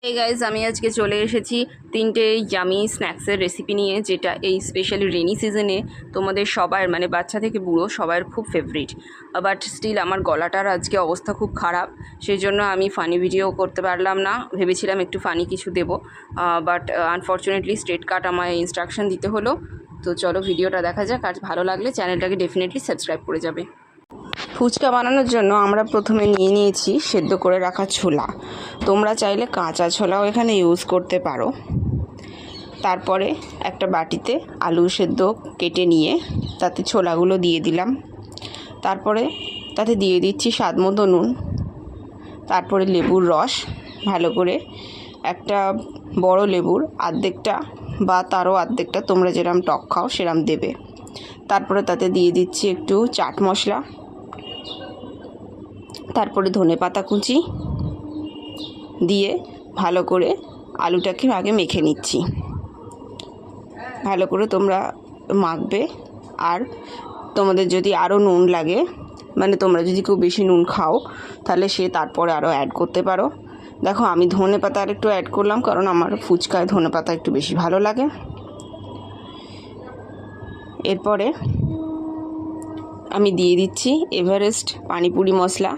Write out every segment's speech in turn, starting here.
এই গাইজ আমি আজকে চলে এসেছি তিনটে ইয়ামি স্ন্যাক্সের রেসিপি নিয়ে, যেটা এই স্পেশালি রেনি সিজনে তোমাদের সবার মানে বাচ্চা থেকে বুড়ো সবার খুব ফেভারিট। বাট স্টিল আমার গলাটার আজকে অবস্থা খুব খারাপ, সেই জন্য আমি ফানি ভিডিও করতে পারলাম না। ভেবেছিলাম একটু ফানি কিছু দেবো, বাট আনফর্চুনেটলি স্ট্রেট কাট আমায় ইনস্ট্রাকশন দিতে হলো। তো চলো ভিডিওটা দেখা যাক, আর ভালো লাগলে চ্যানেলটাকে ডেফিনেটলি সাবস্ক্রাইব করে যাবে। ফুচকা বানানোর জন্য আমরা প্রথমে নিয়ে নিয়েছি সেদ্ধ করে রাখা ছোলা। তোমরা চাইলে কাঁচা ছোলাও এখানে ইউজ করতে পারো। তারপরে একটা বাটিতে আলু সেদ্ধ কেটে নিয়ে তাতে ছোলাগুলো দিয়ে দিলাম। তারপরে তাতে দিয়ে দিচ্ছি স্বাদ মতো নুন, তারপরে লেবুর রস। ভালো করে একটা বড় লেবুর অর্ধেকটা বা তারও অর্ধেকটা, তোমরা যেরকম টক খাও সেরকম দেবে। তারপরে তাতে দিয়ে দিচ্ছি একটু চাট মশলা, তারপরে ধনেপাতা কুচি দিয়ে ভালো করে আলুটাকে আগে মেখে নিচ্ছি। ভালো করে তোমরা মাখবে। আর তোমাদের যদি আরও নুন লাগে, মানে তোমরা যদি খুব বেশি নুন খাও, তাহলে সে তারপরে আরও অ্যাড করতে পারো। দেখো আমি ধনেপাতা আর একটু অ্যাড করলাম, কারণ আমার ফুচকায় ধনেপাতা একটু বেশি ভালো লাগে। এরপরে আমি দিয়ে দিচ্ছি এভারেস্ট পানিপুরি মশলা।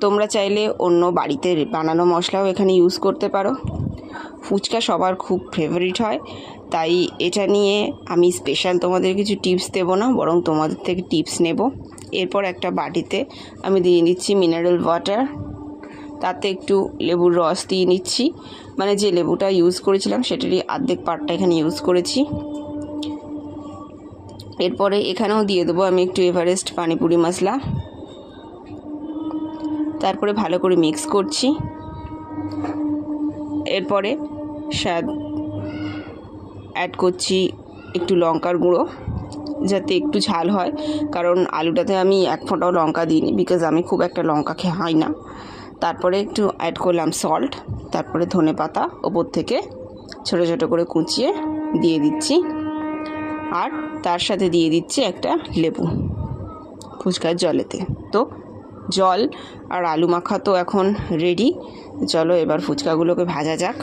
তোমরা চাইলে অন্য বাড়িতে বানানো মশলাও এখানে ইউজ করতে পারো। ফুচকা সবার খুব ফেভারিট হয়, তাই এটা নিয়ে আমি স্পেশাল তোমাদের কিছু টিপস দেবো না, বরং তোমাদের থেকে টিপস নেব। এরপর একটা বাটিতে আমি দিয়ে নিচ্ছি মিনারেল ওয়াটার, তাতে একটু লেবুর রস দিয়ে নিচ্ছি, মানে যে লেবুটা ইউজ করেছিলাম সেটারই অর্ধেক পার্টটা এখানে ইউজ করেছি। এরপরে এখানেও দিয়ে দেবো আমি একটু এভারেস্ট পানিপুরি মশলা। তারপরে ভালো করে মিক্স করছি। এরপরে স্বাদ অ্যাড করছি একটু লঙ্কার গুঁড়ো, যাতে একটু ঝাল হয়, কারণ আলুটাতে আমি এক ফোঁটাও লঙ্কা দিইনি, বিকজ আমি খুব একটা লঙ্কা খাই না। তারপরে একটু অ্যাড করলাম সল্ট, তারপরে ধনেপাতা ওপর থেকে ছোটো ছোটো করে কুচিয়ে দিয়ে দিচ্ছি। আর তার সাথে দিয়ে দিচ্ছি একটা লেবু ফুচকার জলেতে। তো জল আর আলু মাখা তো এখন রেডি। চলো এবার ফুচকাগুলোকে ভাজা যাক।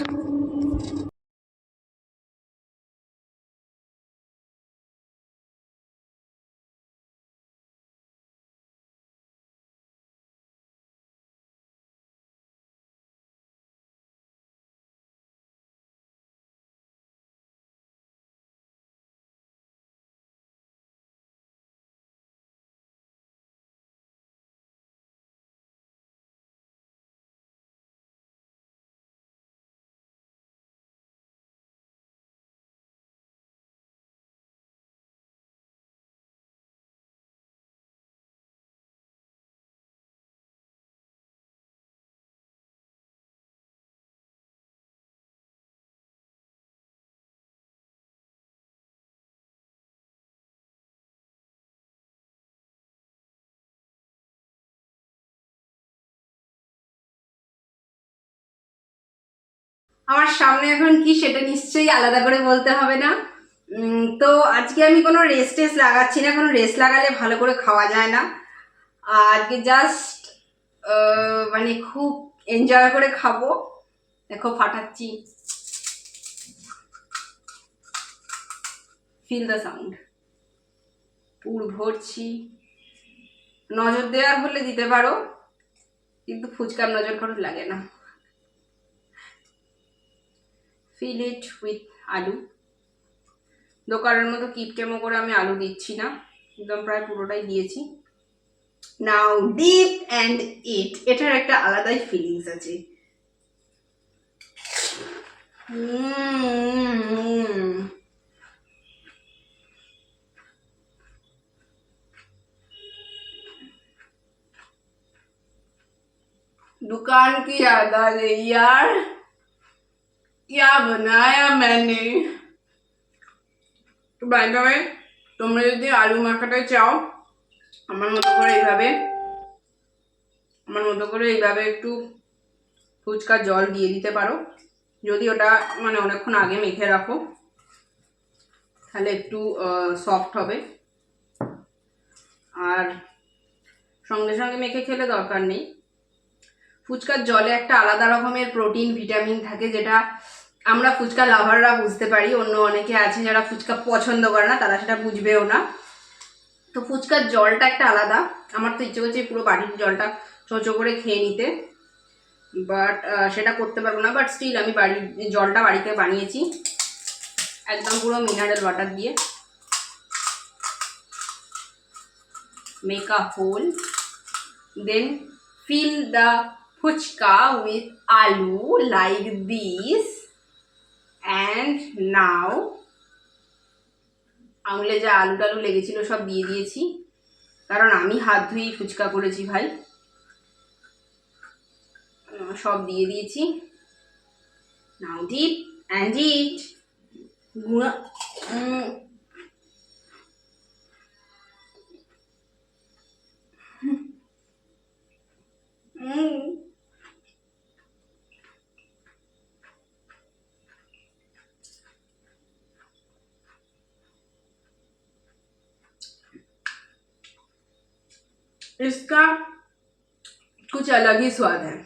আমার সামনে এখন কি সেটা নিশ্চয়ই আলাদা করে বলতে হবে না। তো আজকে আমি কোনো রেস্ট টেস্ট লাগাচ্ছি না, কোনো রেস্ট লাগালে ভালো করে খাওয়া যায় না। আজকে জাস্ট মানে খুব এনজয় করে খাবো। দেখো ফাটাচ্ছি, ফিল দ্য সাউন্ড। পুর ভরছি, নজর দেওয়ার হলে দিতে পারো, কিন্তু ফুচকার নজর কারো লাগে না। ফিল ইট উইথ আলু। দোকানের মতো কিপটেমো করে আমি আলু দিচ্ছি না, একদম প্রায় পুরোটাই দিয়েছি। নাও ডিপ অ্যান্ড ইট, এটার একটা আলাদাই ফিলিংস আছে। दुकान की याद आ गई यार, क्या बनाया मैंने। তো বাই দ্য ওয়ে, তোমরা যদি আলু মাখাটা চাও আমার মতো করে এইভাবে একটু ফুচকার জল দিয়ে দিতে পারো। যদি ওটা মানে অনেকক্ষণ আগে মেখে রাখো তাহলে একটু সফট হবে, আর সঙ্গে সঙ্গে মেখে খেলে দরকার নেই। ফুচকার জলে একটা আলাদা রকমের প্রোটিন ভিটামিন থাকে, যেটা আমরা ফুচকা লাভাররা বুঝতে পারি, অন্য অনেকে আছে যারা ফুচকা পছন্দ করে না, তারা সেটা বুঝবেও না। তো ফুচকার জলটা একটা আলাদা। আমার তো ইচ্ছে করছে পুরো বাড়ির জলটা চোচো করে খেয়ে নিতে, বাট সেটা করতে পারবো না। বাট স্টিল আমি জলটা বাড়িতে বানিয়েছি একদম পুরো মিনারেল ওয়াটার দিয়ে। Make a hole, then fill the fuchka with aloo like this, and now আঙুলে যা আলু টালু লেগেছিল সব দিয়ে দিয়েছি, কারণ আমি হাত ধুয়েই ফুচকা করেছি ভাই। সব দিয়ে দিয়েছি। নাও ডিপ অ্যান্ড ইট। इसका कुछ अलग ही स्वाद है।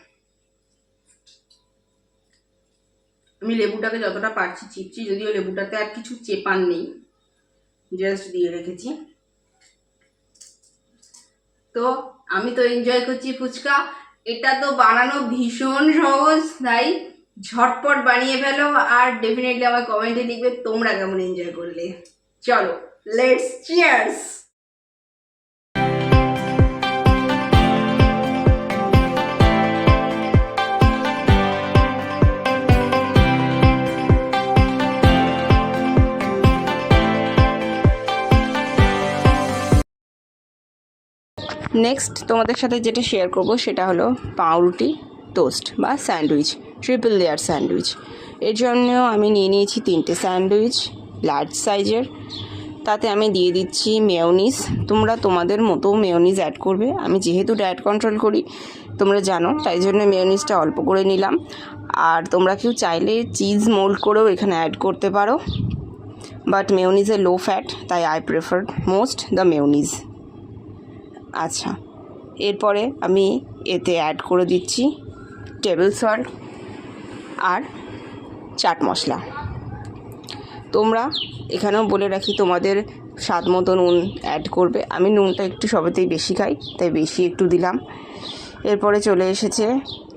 আমি লেবুটাকে যতটা পারছি চিপছি, যদিও লেবুটাতে আর কিছু চেপান নেই, জাস্ট দিয়ে রেখেছি। তো আমি তো এনজয় করছি ফুচকা। এটা তো বানানো ভীষণ সহজ, তাই ঝটপট বানিয়ে ফেলো, আর ডেফিনেটলি আমার কমেন্টে লিখবে তোমরা কেমন এনজয় করলে। চলো লেটস চিয়ার্স। নেক্সট তোমাদের সাথে যেটা শেয়ার করব সেটা হলো পাউরুটি টোস্ট বা স্যান্ডউইচ, ট্রিপল লেয়ার স্যান্ডউইচ। এর জন্য আমি নিয়ে নিয়েছি 3টে স্যান্ডউইচ লার্জ সাইজের। তাতে আমি দিয়ে দিচ্ছি মেয়োনিজ। তোমরা তোমাদের মতো মেয়োনিজ অ্যাড করবে। আমি যেহেতু ডায়েট কন্ট্রোল করি তোমরা জানো, তাই জন্য মেয়োনিজটা অল্প করে নিলাম। আর তোমরা কেউ চাইলে চিজ মোল্ড করেও এখানে অ্যাড করতে পারো, but mayonnaise a low fat, তাই I prefer most the mayonnaise. আচ্ছা, এরপরে আমি এতে অ্যাড করে দিচ্ছি টেবিল সল্ট আর চাট মশলা। তোমরা এখানেও বলে রাখি তোমাদের স্বাদ মতো নুন অ্যাড করবে। আমি নুনটা একটু সবেতেই বেশি খাই, তাই বেশি একটু দিলাম। এরপরে চলে এসেছে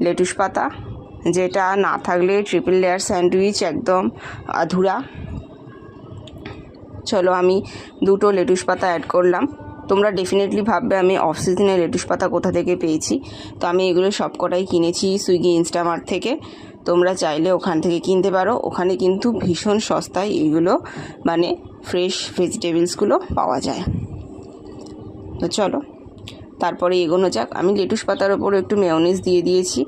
লেটুস পাতা, যেটা না থাকলে ট্রিপল লেয়ার স্যান্ডউইচ একদম আধুরা। চলো আমি 2টো লেটুস পাতা অ্যাড করলাম। তোমরা ডেফিনেটলি ভাববে আমি অফ সিজনে লেটুস পাতা কোথা থেকে পেয়েছি। তো আমি এগুলো সব কটাই কিনেছি সুইগি ইনস্টামার্ট থেকে। তোমরা চাইলে ওখান থেকে কিনতে পারো, ওখানে কিন্তু ভীষণ সস্তায় এইগুলো মানে ফ্রেশ ভেজিটেবলসগুলো পাওয়া যায়। তো চলো তারপরে এগোনো যাক। আমি লেটুস পাতার ওপরে একটু মেয়োনিজ দিয়ে দিয়েছি,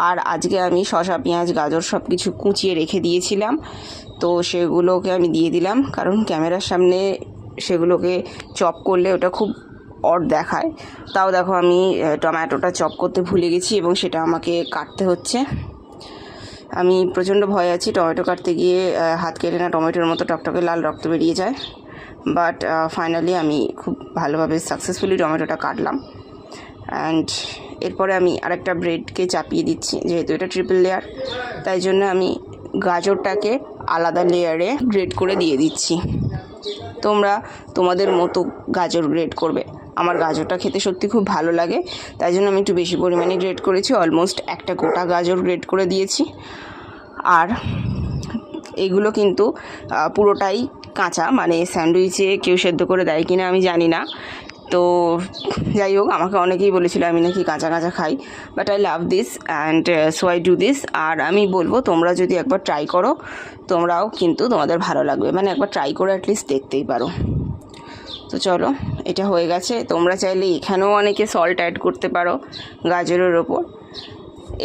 আর আজকে আমি শসা পেঁয়াজ গাজর সব কিছু কুচিয়ে রেখে দিয়েছিলাম, তো সেগুলোকে আমি দিয়ে দিলাম, কারণ ক্যামেরার সামনে সেগুলোকে চপ করলে ওটা খুব অড দেখায়। তাও দেখো আমি টমেটোটা চপ করতে ভুলে গেছি এবং সেটা আমাকে কাটতে হচ্ছে। আমি প্রচণ্ড ভয় আছি টমেটো কাটতে গিয়ে হাত কেটে না টমেটোর মতো টকটকে লাল রক্ত বেরিয়ে যায়। বাট ফাইনালি আমি খুব ভালোভাবে সাকসেসফুলি টমেটোটা কাটলাম। অ্যান্ড এরপরে আমি আরেকটা ব্রেডকে চাপিয়ে দিচ্ছি, যেহেতু এটা ট্রিপল লেয়ার তাই জন্য আমি গাজরটাকে আলাদা লেয়ারে গ্রেড করে দিয়ে দিচ্ছি। তোমরা তোমাদের মতো গাজর গ্রেড করবে। আমার গাজরটা খেতে সত্যি খুব ভালো লাগে, তাই জন্য আমি একটু বেশি পরিমাণে গ্রেড করেছি। অলমোস্ট একটা গোটা গাজর গ্রেড করে দিয়েছি। আর এগুলো কিন্তু পুরোটাই কাঁচা, মানে স্যান্ডউইচে কেউ সেদ্ধ করে দেয় কিনা আমি জানি না। তো যাই হোক, আমাকে অনেকেই বলেছিল আমি নাকি কাঁচা কাঁচা খাই, but I love this and so I do this. আর আমি বলবো তোমরা যদি একবার ট্রাই করো তোমরাও কিন্তু তোমাদের ভালো লাগবে, মানে একবার ট্রাই করে অ্যাটলিস্ট দেখতেই পারো। তো চলো এটা হয়ে গেছে। তোমরা চাইলে এখানেও অনেকে সল্ট অ্যাড করতে পারো গাজরের ওপর।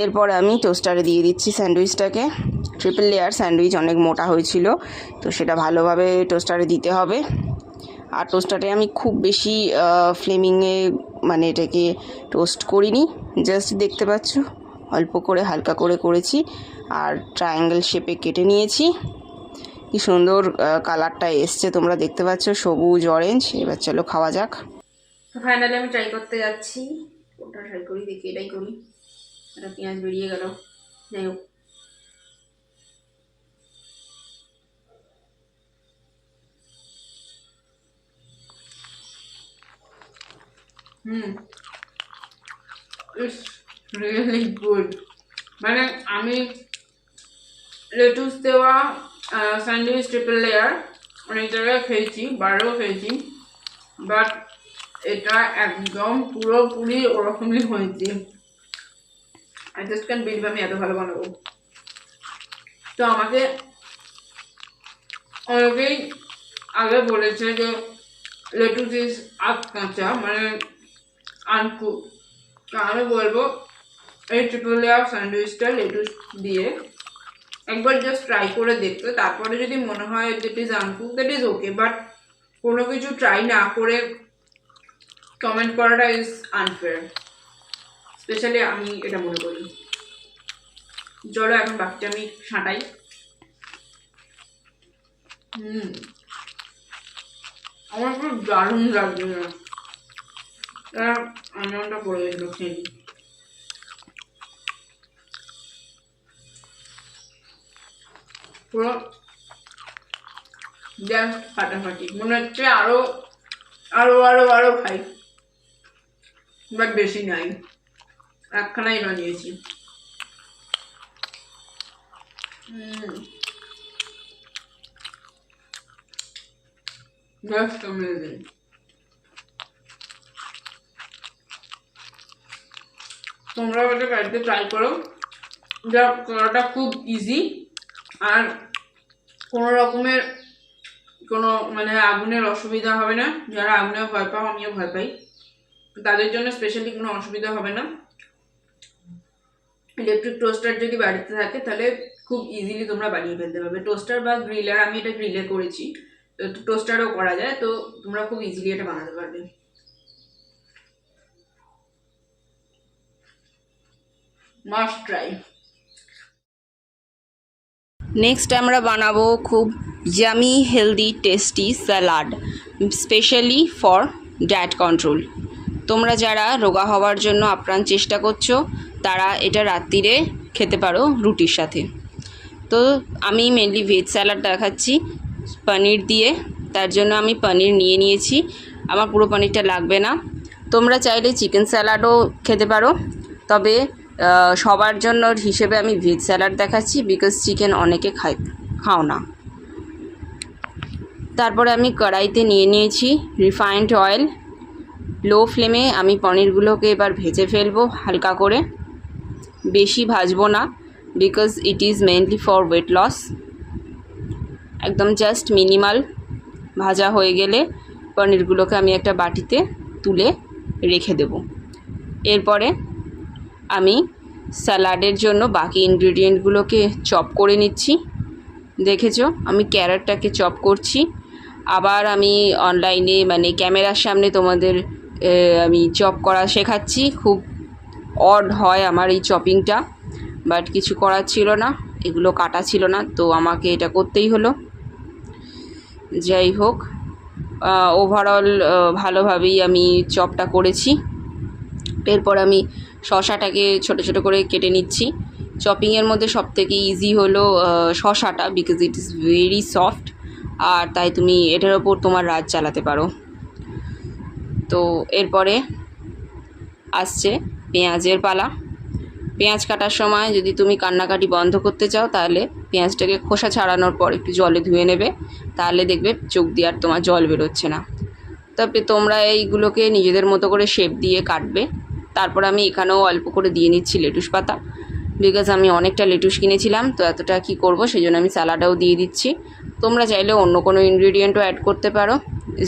এরপরে আমি টোস্টারে দিয়ে দিচ্ছি স্যান্ডউইচটাকে। ট্রিপল লেয়ার স্যান্ডউইচ অনেক মোটা হয়েছিল, তো সেটা ভালোভাবে টোস্টারে দিতে হবে। আর টোস্টারে আমি খুব বেশি ফ্লেমিংয়ে মানে এটাকে টোস্ট করিনি, জাস্ট দেখতে পাচ্ছ অল্প করে হালকা করে করেছি আর ট্রায়াঙ্গেল শেপে কেটে নিয়েছি। কি সুন্দর কালারটা এসছে তোমরা দেখতে পাচ্ছ, সবুজ অরেঞ্জ। এবার চলো খাওয়া যাক। তো ফাইনালি আমি ট্রাই করতে যাচ্ছি। কোনটা ট্রাই করি দেখি, এটাই করি। একটা পেঁয়াজ বেরিয়ে গেল, যাই হোক। It's really good. মানে আমি লেটুস দেওয়া স্যান্ডউইচ ট্রিপল লেয়ার অনেক জায়গায় খেয়েছি, বারেও খেয়েছি, বাট এটা একদম পুরোপুরি ওরকমই হয়েছে। আই জাস্ট ক্যান বিলিভ আমি এত ভালো বানাবো। তো আমাকে অনেকেই আগে বলেছে যে লেটুস ইজ আধ কাঁচা, মানে আনকুক। তো আমি বলবো এই ট্রিপল লেয়ার স্যান্ডউইচটা লেটুস দিয়ে একবার জাস্ট ট্রাই করে দেখতে, তারপরে যদি মনে হয় that is uncook, that is okay. But কোনো কিছু ট্রাই না করে কমেন্ট করাটা ইজ আনফেয়ার, স্পেশালি আমি এটা মনে করি। চলো এখন বাকিটা আমি ছাঁটাই। আমার খুব দারুণ লাগছে না, আনন্দটা পড়ে গেছিল খেয়ে। পুরো জাস্ট ফাটাফাটি, মনে হচ্ছে আরো আরো আরো আরো খাই, বাট বেশি নাই, একখানাই বানিয়েছি। Just amazing. তোমরা ওটা বাড়িতে ট্রাই করো, যা করাটা খুব ইজি, আর কোনো রকমের কোনো মানে আগুনের অসুবিধা হবে না। যারা আগুনে ভয় পাও, আমিও ভয় পাই, তাদের জন্য স্পেশালি কোনো অসুবিধা হবে না। ইলেকট্রিক টোস্টার যদি বাড়িতে থাকে তাহলে খুব ইজিলি তোমরা বানিয়ে ফেলতে পারবে। টোস্টার বা গ্রিলার, আমি এটা গ্রিলে করেছি, তো টোস্টারও করা যায়, তো তোমরা খুব ইজিলি এটা বানাতে পারবে। Must try. নেক্সট আমরা বানাবো খুব yummy healthy tasty salad, specially for diet control. তোমরা যারা রোগা হওয়ার জন্য আপ্রাণ চেষ্টা করছো, তারা এটা রাত্রিরে খেতে পারো রুটির সাথে। তো আমি মেনলি ভেজ স্যালাড দেখাচ্ছি পনির দিয়ে, তার জন্য আমি পনির নিয়ে নিয়েছি। আমার পুরো পনিরটা লাগবে না, তোমরা চাইলে চিকেন স্যালাডও খেতে পারো, তবে সবার জন্য হিসেবে আমি ভেজ স্যালাড দেখাচ্ছি, বিকজ চিকেন অনেকে খাও না। তারপরে আমি কড়াইতে নিয়ে নিয়েছি রিফাইন্ড অয়েল। লো ফ্লেমে আমি পনিরগুলোকে এবার ভেজে ফেলবো হালকা করে, বেশি ভাজবো না, because it is mainly for weight loss. একদম জাস্ট মিনিমাল ভাজা হয়ে গেলে পনিরগুলোকে আমি একটা বাটিতে তুলে রেখে দেব। এরপরে আমি স্যালাডের জন্য বাকি ইনগ্রিডিয়েন্টগুলোকে চপ করে নিচ্ছি। দেখেছো আমি ক্যারটটাকে চপ করছি, আবার আমি অনলাইনে মানে ক্যামেরার সামনে তোমাদের আমি চপ করা শেখাচ্ছি। খুব অড হয় আমার এই চপিংটা, বাট কিছু করার ছিল না, এগুলো কাটা ছিল না, তো আমাকে এটা করতেই হলো। যাই হোক, ওভারঅল ভালোভাবেই আমি চপটা করেছি। এরপর আমি শসাটাকে ছোট ছোট করে কেটে নিচ্ছি। চপিংয়ের মধ্যে সবথেকে ইজি হলো শসাটা, because it is very soft, আর তাই তুমি এটার ওপর তোমার রাজ চালাতে পারো। তো এরপরে আসছে পেঁয়াজের পালা। পেঁয়াজ কাটার সময় যদি তুমি কান্নাকাটি বন্ধ করতে চাও, তাহলে পেঁয়াজটাকে খোসা ছাড়ানোর পর একটু জলে ধুয়ে নেবে, তাহলে দেখবে চোখ দিয়ে আর তোমার জল বেরোচ্ছে না। তবে তোমরা এইগুলোকে নিজেদের মতো করে শেপ দিয়ে কাটবে। তারপর আমি এখানেও অল্প করে দিয়ে নিচ্ছি লেটুস পাতা, বিকজ আমি অনেকটা লেটুস কিনেছিলাম, তো এতটা কি করব, সেই জন্য আমি স্যালাডও দিয়ে দিচ্ছি। তোমরা চাইলে অন্য কোনো ইনগ্রিডিয়েন্টও অ্যাড করতে পারো,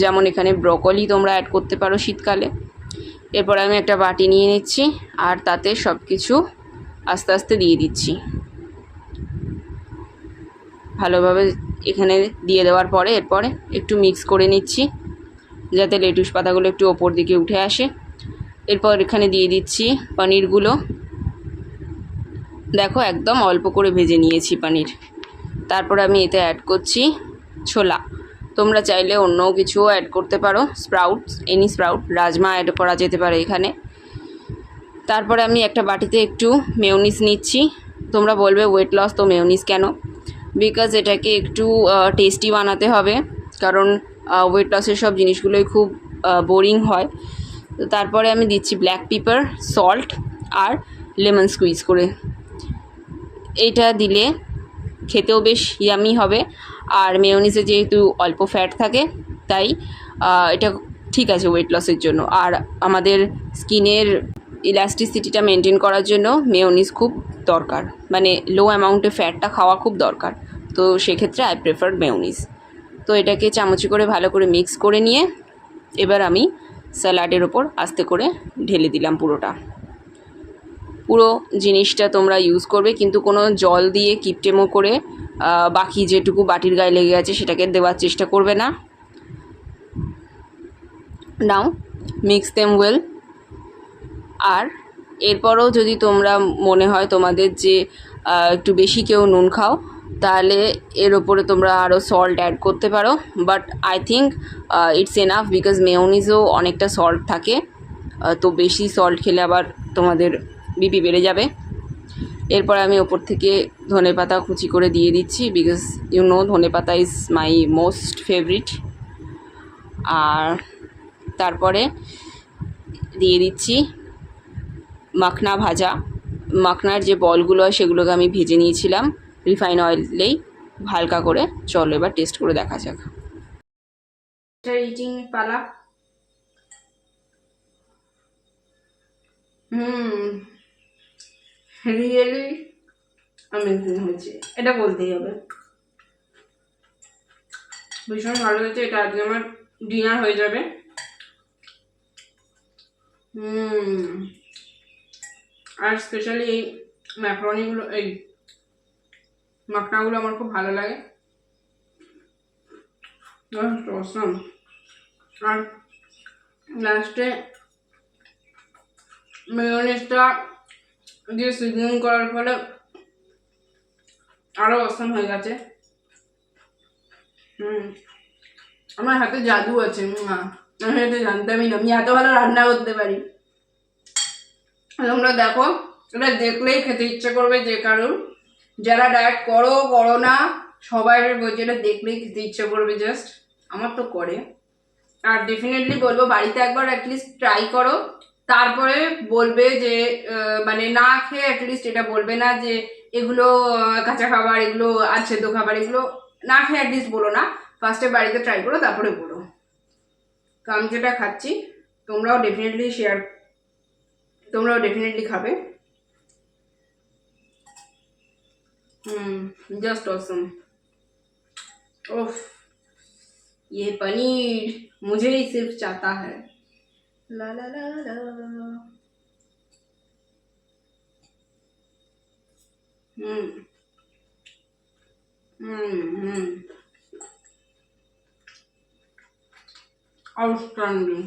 যেমন এখানে ব্রকলি তোমরা অ্যাড করতে পারো শীতকালে। এরপর আমি একটা বাটি নিয়ে নিচ্ছি, আর তাতে সব কিছু আস্তে আস্তে দিয়ে দিচ্ছি ভালোভাবে। এখানে দিয়ে দেওয়ার পরে এরপরে একটু মিক্স করে নিচ্ছি, যাতে লেটুস পাতাগুলো একটু ওপর দিকে উঠে আসে। এরপর এখানে দিয়ে দিচ্ছি পনিরগুলো। দেখো একদম অল্প করে ভেজে নিয়েছি পনির। তারপর আমি এতে অ্যাড করছি ছোলা। তোমরা চাইলে অন্য কিছুও অ্যাড করতে পারো, sprouts, any sprout, rajma add করা যেতে পারে এখানে। তারপরে আমি একটা বাটিতে একটু মেয়োনিজ নিচ্ছি। তোমরা বলবে ওয়েট লস তো মেয়োনিজ কেন? বিকজ এটাকে একটু টেস্টি বানাতে হবে, কারণ ওয়েট লসের সব জিনিসগুলোই খুব বোরিং হয়। তো তারপরে আমি দিচ্ছি ব্ল্যাক পেপার, সল্ট আর লেমন স্কুইজ করে। এইটা দিলে খেতেও বেশ ইয়ামি হবে, আর মেয়োনিজে যেহেতু অল্প ফ্যাট থাকে তাই এটা ঠিক আছে ওয়েট লসের জন্য। আর আমাদের স্কিনের ইলাস্টিসিটিটা মেনটেন করার জন্য মেয়োনিজ খুব দরকার, মানে লো অ্যামাউন্টে ফ্যাটটা খাওয়া খুব দরকার। তো সেক্ষেত্রে আই প্রেফার মেয়োনিজ। তো এটাকে চামচে করে ভালো করে মিক্স করে নিয়ে এবার আমি স্যালাডের ওপর আস্তে করে ঢেলে দিলাম পুরোটা। পুরো জিনিসটা তোমরা ইউজ করবে, কিন্তু কোনো জল দিয়ে কিপটেমো করে বাকি যেটুকু বাটির গায়ে লেগে আছে সেটাকে দেওয়ার চেষ্টা করবে না। নাও মিক্স দেম ওয়েল। আর এরপরও যদি তোমরা মনে হয় তোমাদের যে একটু বেশি কেউ নুন খাও, তাহলে এর ওপরে তোমরা আরও সল্ট অ্যাড করতে পারো, but I think it's enough, because মেয়োনিজও অনেকটা সল্ট থাকে। তো বেশি সল্ট খেলে আবার তোমাদের বিপি বেড়ে যাবে। এরপর আমি ওপর থেকে ধনেপাতা কুচি করে দিয়ে দিচ্ছি, বিকজ ইউ নো ধনেপাতা ইজ মাই মোস্ট ফেভারিট। আর তারপরে দিয়ে দিচ্ছি মাখনা ভাজা। মাখনার যে বলগুলো হয় সেগুলোকে আমি ভেজে নিয়েছিলাম রিফাইন অয়েলেই হালকা করে। চলো এবার টেস্ট করে দেখা যাক। ইটিং পালা। রিয়েলি অ্যামেজিং হয়েছে, এটা বলতেই হবে। ভীষণ ভালো হয়েছে, এটা আজকে আমার ডিনার হয়ে যাবে। আর স্পেশালি এই ম্যাকারনিগুলো, এই মাখনাগুলো আমার খুব ভালো লাগে। অসম। আর লাস্টে মেয়োনিজটা দিয়ে সিজনিং করার ফলে আরও অসম হয়ে গেছে। আমার হাতে জাদু আছে, আমি এটা জানতামই না, আমি এত ভালো রান্না করতে পারি। তোমরা দেখো, এটা দেখলেই খেতে ইচ্ছে করবে যে কারণ, যারা ডায়েট করো করো না সবাই বলছে এটা দেখলেই খেতে ইচ্ছে করবে, জাস্ট আমার তো করে। আর ডেফিনেটলি বলবো বাড়িতে একবার অ্যাটলিস্ট ট্রাই করো, তারপরে বলবে যে মানে না খেয়ে অ্যাটলিস্ট এটা বলবে না যে এগুলো কাঁচা খাবার, এগুলো আর সেদ্ধ খাবার, এগুলো না খেয়ে অ্যাটলিস্ট বলো না। ফার্স্টে বাড়িতে ট্রাই করো তারপরে বলো। তো আমি যেটা খাচ্ছি তোমরাও ডেফিনেটলি খাবে। Just awesome. ओफ, ये पनीर मुझे ही सिर्फ चाहता है। ला ला ला ला। हम्म हम्म आउटस्टैंडिंग।